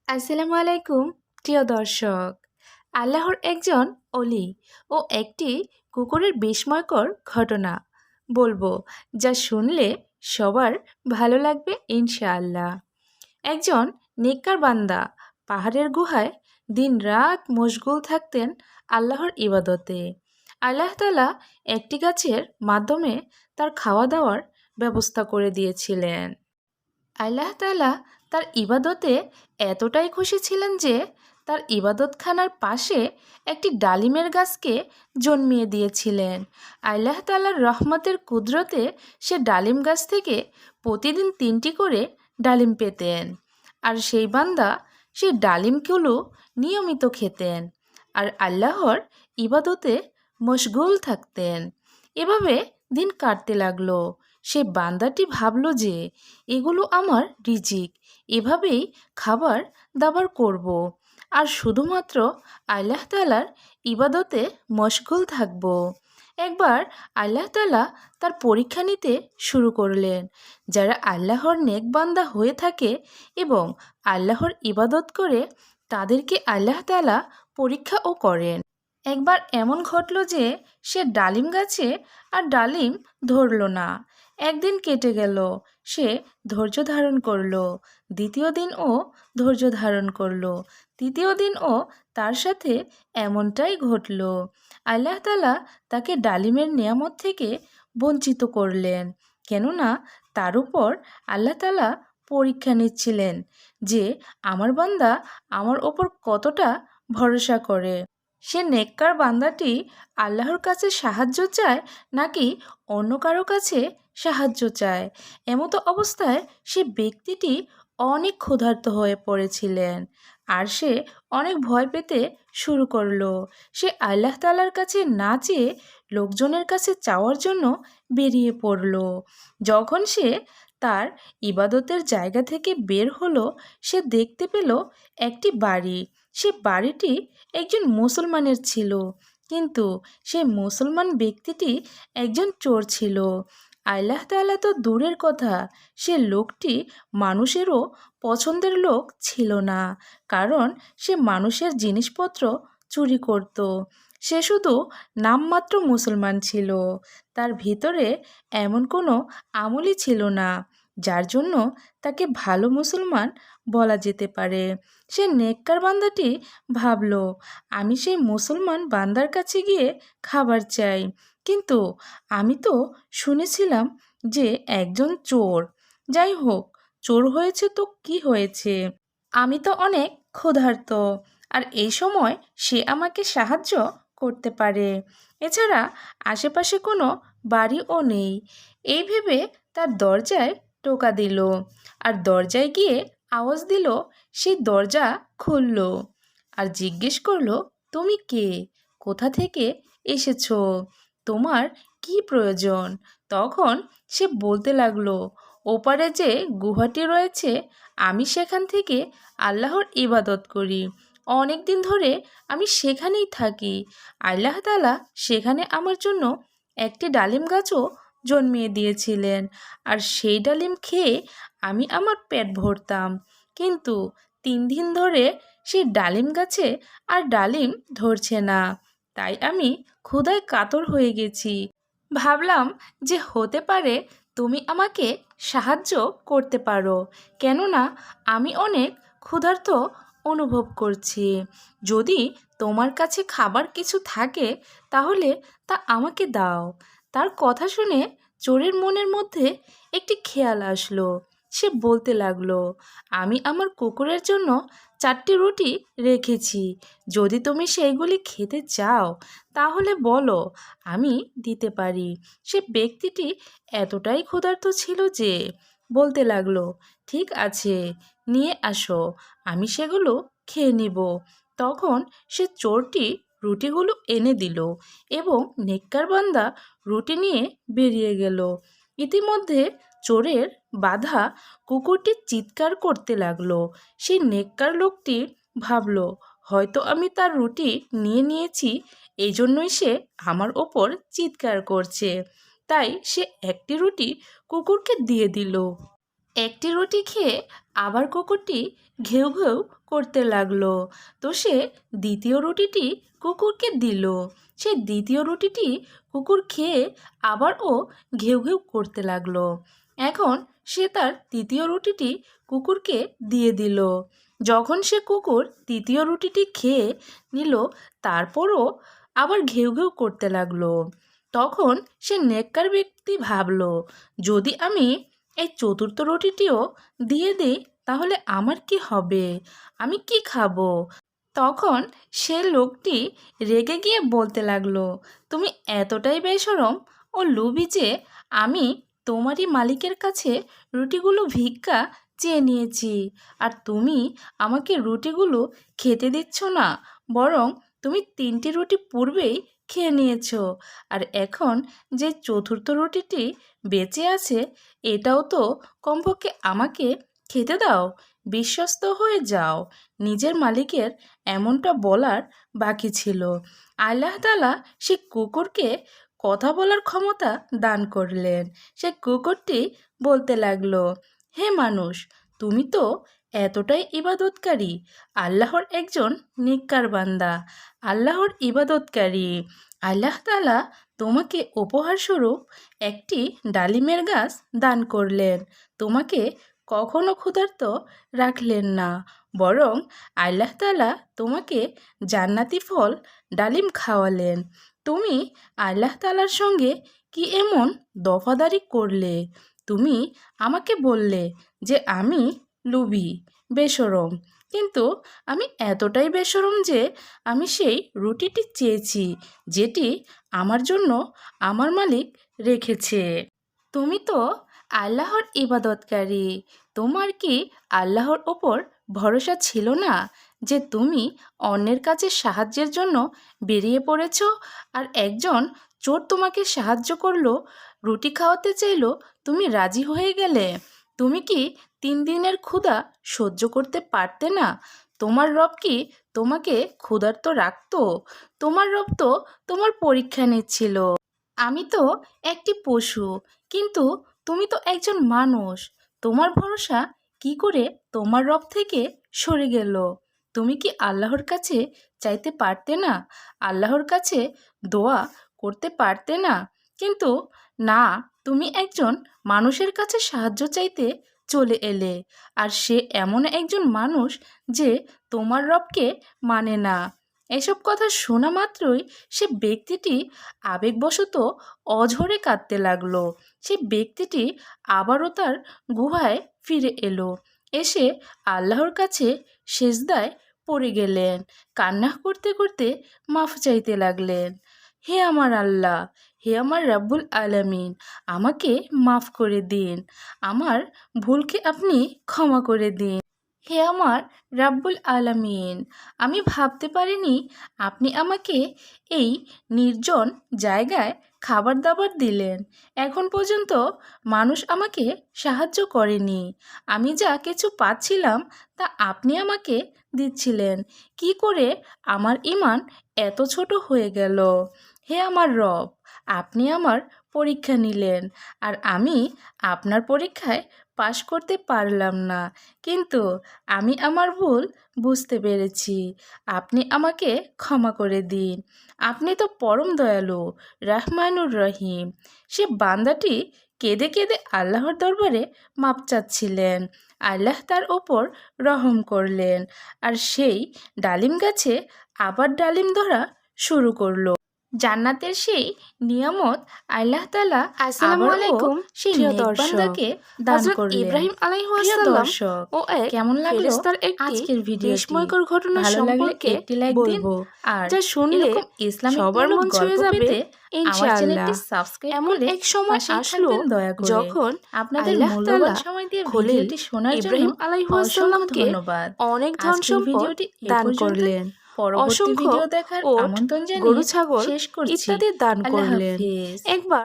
আসসালামু আলাইকুম প্রিয় দর্শক। আল্লাহর একজন অলি ও একটি কুকুরের বিস্ময়কর ঘটনা বলবো, যা শুনলে সবার ভালো লাগবে ইনশাআল্লাহ। একজন নেককার বান্দা পাহাড়ের গুহায় দিনরাত মশগুল থাকতেন আল্লাহর ইবাদতে। আল্লাহ তাআলা একটি গাছের মাধ্যমে তার খাওয়া দাওয়ার ব্যবস্থা করে দিয়েছিলেন। আল্লাহ তাআলা তার ইবাদতে এতটাই খুশি ছিলেন যে তার ইবাদতখানার পাশে একটি ডালিমের গাছকে জন্মিয়ে দিয়েছিলেন। আল্লাহ তাআলার রহমতের কুদরতে সে ডালিম গাছ থেকে প্রতিদিন 3টি করে ডালিম পেতেন, আর সেই বান্দা সেই ডালিমগুলো নিয়মিত খেতেন আর আল্লাহর ইবাদতে মশগুল থাকতেন। এভাবে দিন কাটতে লাগলো। সে বান্দাটি ভাবল যে এগুলো আমার রিজিক, এভাবেই খাবার দাবার করব আর শুধুমাত্র আল্লাহ তাআলার ইবাদতে মশগুল থাকব। একবার আল্লাহ তাআলা তার পরীক্ষা নিতে শুরু করলেন। যারা আল্লাহর নেক বান্দা হয়ে থাকে এবং আল্লাহর ইবাদত করে, তাদেরকে আল্লাহ তাআলা পরীক্ষাও করেন। একবার এমন ঘটল যে সে ডালিম গাছে আর ডালিম ধরল না। একদিন কেটে গেল, সে ধৈর্য ধারণ করলো। দ্বিতীয় দিনও ধৈর্য ধারণ করলো। তৃতীয় দিনও তার সাথে এমনটাই ঘটল। আল্লাহ তাআলা তাকে ডালিমের নিয়ামত থেকে বঞ্চিত করলেন, কেননা তার উপর আল্লাহ তাআলা পরীক্ষা নিচ্ছিলেন যে আমার বান্দা আমার ওপর কতটা ভরসা করে। সে নেককার বান্দাটি আল্লাহর কাছে সাহায্য চায় নাকি অন্য কারো কাছে সাহায্য চায়। এমতো অবস্থায় সে ব্যক্তিটি অনেক ক্ষুধার্ত হয়ে পড়েছিলেন আর সে অনেক ভয় পেতে শুরু করলো। সে আল্লাহ তাআলার কাছে না চেয়ে লোকজনের কাছে চাওয়ার জন্য বেরিয়ে পড়ল। যখন সে তার ইবাদতের জায়গা থেকে বের হলো, সে দেখতে পেল একটি বাড়ি। সে বাড়িটি একজন মুসলমানের ছিল, কিন্তু সেই মুসলমান ব্যক্তিটি একজন চোর ছিল। আল্লাহ তাআলা তো দূরের কথা, সে লোকটি মানুষেরও পছন্দের লোক ছিল না, কারণ সে মানুষের জিনিসপত্র চুরি করত। সে শুধু নামমাত্র মুসলমান ছিল, তার ভিতরে এমন কোনো আমলই ছিল না যার জন্য তাকে ভালো মুসলমান বলা যেতে পারে। সে নেককার বান্দাটি ভাবল, আমি সেই মুসলমান বান্দার কাছে গিয়ে খাবার চাই, কিন্তু আমি তো শুনেছিলাম যে একজন চোর। যাই হোক, চোর হয়েছে তো কি হয়েছে, আমি তো অনেক ক্ষুধার্ত, আর এই সময় সে আমাকে সাহায্য করতে পারে। এছাড়া আশেপাশে কোনো বাড়িও নেই। এই ভেবে তার দরজায় টোকা দিল আর দরজায় গিয়ে আওয়াজ দিল। সেই দরজা খুলল আর জিজ্ঞেস করলো, তুমি কে? কোথা থেকে এসেছো? তোমার কি প্রয়োজন? তখন সে বলতে লাগলো, ওপারে যে গুহাটি রয়েছে, আমি সেখান থেকে আল্লাহর ইবাদত করি। অনেক দিন ধরে আমি সেখানেই থাকি। আল্লাহ তাআলা সেখানে আমার জন্য একটি ডালিম গাছও জন্মিয়ে দিয়েছিলেন, আর সেই ডালিম খেয়ে আমি আমার পেট ভরতাম। কিন্তু 3 দিন ধরে সেই ডালিম গাছে আর ডালিম ধরছে না, তাই আমি ক্ষুধায় কাতর হয়ে গেছি। ভাবলাম যে হতে পারে তুমি আমাকে সাহায্য করতে পারো, কেননা আমি অনেক ক্ষুধার্ত অনুভব করছি। যদি তোমার কাছে খাবার কিছু থাকে তাহলে তা আমাকে দাও। তার কথা শুনে চোরের মনের মধ্যে একটি খেয়াল আসলো। সে বলতে লাগলো, আমি আমার কুকুরের জন্য 4টি রুটি রেখেছি, যদি তুমি সেইগুলি খেতে চাও তাহলে বলো, আমি দিতে পারি। সে ব্যক্তিটি এতটাই ক্ষুধার্ত ছিল যে বলতে লাগলো, ঠিক আছে, নিয়ে আসো, আমি সেগুলো খেয়ে নিব। তখন সে চোরটি রুটিগুলো এনে দিল এবং নেককার বান্দা রুটি নিয়ে বেরিয়ে গেল। ইতিমধ্যে চোরের বাধা কুকুরটি চিৎকার করতে লাগলো। সেই নেককার লোকটি ভাবল, হয়তো আমি তার রুটি নিয়ে নিয়েছি, এই জন্যই সে আমার ওপর চিৎকার করছে। তাই সে একটি রুটি কুকুরকে দিয়ে দিল। একটি রুটি খেয়ে আবার কুকুরটি ঘেউ ঘেউ করতে লাগলো। তো সে দ্বিতীয় রুটিটি কুকুরকে দিল। সে দ্বিতীয় রুটিটি কুকুর খেয়ে আবারও ঘেউ ঘেউ করতে লাগলো। এখন সে তার তৃতীয় রুটিটি কুকুরকে দিয়ে দিল। যখন সে কুকুর তৃতীয় রুটিটি খেয়ে নিল, তারপরও আবার ঘেউ ঘেউ করতে লাগলো। তখন সে নেককার ব্যক্তি ভাবলো, যদি আমি এই চতুর্থ রুটিটিও দিয়ে দিই তাহলে আমার কি হবে? আমি কি খাবো? তখন সে লোকটি রেগে গিয়ে বলতে লাগলো, তুমি এতটাই বেশরম ও লোভী যে আমি তোমারই মালিকের কাছে রুটিগুলো ভিক্ষা চেয়ে নিয়েছি, আর তুমি আমাকে রুটিগুলো খেতে দিচ্ছ না, বরং তুমি 3টি রুটি পূর্বেই খেয়ে নিয়েছো। আর এখন যে চতুর্থ রুটিটি বেঁচে আছে এটাও তো কমপক্ষে আমাকে খেতে দাও। বিশ্বস্ত হয়ে যাও। নিজের মালিকের এমনটা বলার বাকি ছিল। আল্লাহ তাআলা সে কুকুরকে কথা বলার ক্ষমতা দান করলেন। সে কুকুরটি বলতে লাগলো, হে মানুষ, তুমি তো এতটাই ইবাদতকারী, আল্লাহর একজন নেককার বান্দা, আল্লাহর ইবাদতকারী। আল্লাহ তাআলা তোমাকে উপহারস্বরূপ একটি ডালিমের গাছ দান করলেন। তোমাকে কখনো ক্ষুধার্ত রাখলেন না, বরং আল্লাহ তাআলা তোমাকে জান্নাতি ফল ডালিম খাওয়ালেন। তুমি আল্লাহ তাআলার সঙ্গে কি এমন দফাদারি করলে? তুমি আমাকে বললে যে আমি লোভী, বেশরম, কিন্তু আমি এতটাই বেশরম যে আমি সেই রুটিটি চেয়েছি যেটি আমার জন্য আমার মালিক রেখেছে। তুমি তো আল্লাহর ইবাদতকারী, তোমার কি আল্লাহর ওপর ভরসা ছিল না যে তুমি অন্যের কাছে সাহায্যের জন্য বেরিয়ে পড়েছ, আর একজন চোর তোমাকে সাহায্য করলো, রুটি খাওয়াতে চাইলো, তুমি রাজি হয়ে গেলে? তুমি কি 3 দিনের ক্ষুধা সহ্য করতে পারতে না? তোমার রব কি তোমাকে ক্ষুধার্ত রাখতো? তোমার রব তো তোমার পরীক্ষা নিচ্ছিল। আমি তো একটি পশু, কিন্তু তুমি তো একজন মানুষ। তোমার ভরসা কি করে তোমার রব থেকে সরে গেল? তুমি কি আল্লাহর কাছে চাইতে পারতে না? আল্লাহর কাছে দোয়া করতে পারতে না? কিন্তু না, তুমি একজন মানুষের কাছে সাহায্য চাইতে চলে এলে, আর সে এমন একজন মানুষ যে তোমার রবকে মানে না। এসব কথা শোনা মাত্রই সে ব্যক্তিটি আবেগবশত অঝরে কাঁদতে লাগলো। সে ব্যক্তিটি আবারও তার গুহায় ফিরে এলো। এসে আল্লাহর কাছে সেজদায় পড়ে গেলেন। কান্না করতে করতে মাফ চাইতে লাগলেন। হে আমার আল্লাহ, হে আমার রাব্বুল আলামিন, আমাকে মাফ করে দিন। আমার ভুলকে আপনি ক্ষমা করে দিন। হে আমার রাব্বুল আলামিন, আমি ভাবতে পারিনি আপনি আমাকে এই নির্জন জায়গায় খাবার দাবার দিলেন। এখন পর্যন্ত মানুষ আমাকে সাহায্য করেনি। আমি যা কিছু পাচ্ছিলাম তা আপনি আমাকে দিচ্ছিলেন। কি করে আমার ঈমান এত ছোট হয়ে গেল? হে আমার রব, আপনি আমার পরীক্ষা নিলেন, আর আমি আপনার পরীক্ষায় পাশ করতে পারলাম না, কিন্তু আমি আমার ভুল বুঝতে পেরেছি। আপনি আমাকে ক্ষমা করে দিন। আপনি তো পরম দয়ালু, রহমানুর রহিম। সে বান্দাটি কেঁদে কেঁদে আল্লাহর দরবারে মাপ চাচ্ছিলেন। আল্লাহ তার ওপর রহম করলেন, আর সেই ডালিম গাছে আবার ডালিম ধরা শুরু করলো। জান্নাতের সেই নিয়ামত আল্লাহ তাআলা আসসালামু আলাইকুম সেই প্রিয় নেক দর্শক। বান্দাকে দান হযরত করলেন। ইব্রাহিম প্রিয় আলাইহিসসালাম দর্শক, ও এক কেমন লাগলো ফেরেশতার একটি আজকের ভিডিওটি? বিস্ময়কর ঘটনা ভালো লাগলে সম্পর্কে একটি লাইক দিন, বলবো, আর যা শুনলে এরকম ইসলামিক সবার মন ছুঁয়ে গল্প যাবে পেতে আমার ইনশাআল্লাহ। চ্যানেলটি সাবস্ক্রাইব এমন করে এক সময় পাশেই আসলো থাকবেন দয়া করে। যখন আপনাদের আল্লাহ মূল্যবান তাআলা সময় দিয়ে খলিল ভিডিওটি শোনার জন্য ইব্রাহিম অসংখ্য আলাইহিসসালামকে ধন্যবাদ। অনেক ধন আজকের সম্পদ ভিডিওটি এ দান পর্যন্তই। করলেন। পরবর্তী অসংখ্য ভিডিও দেখার ওট, আমন্ত্রণ গরু জানিয়ে ছাগল শেষ করছি। ইত্যাদি দান আল্লাহ করলেন। হাফেজ। একবার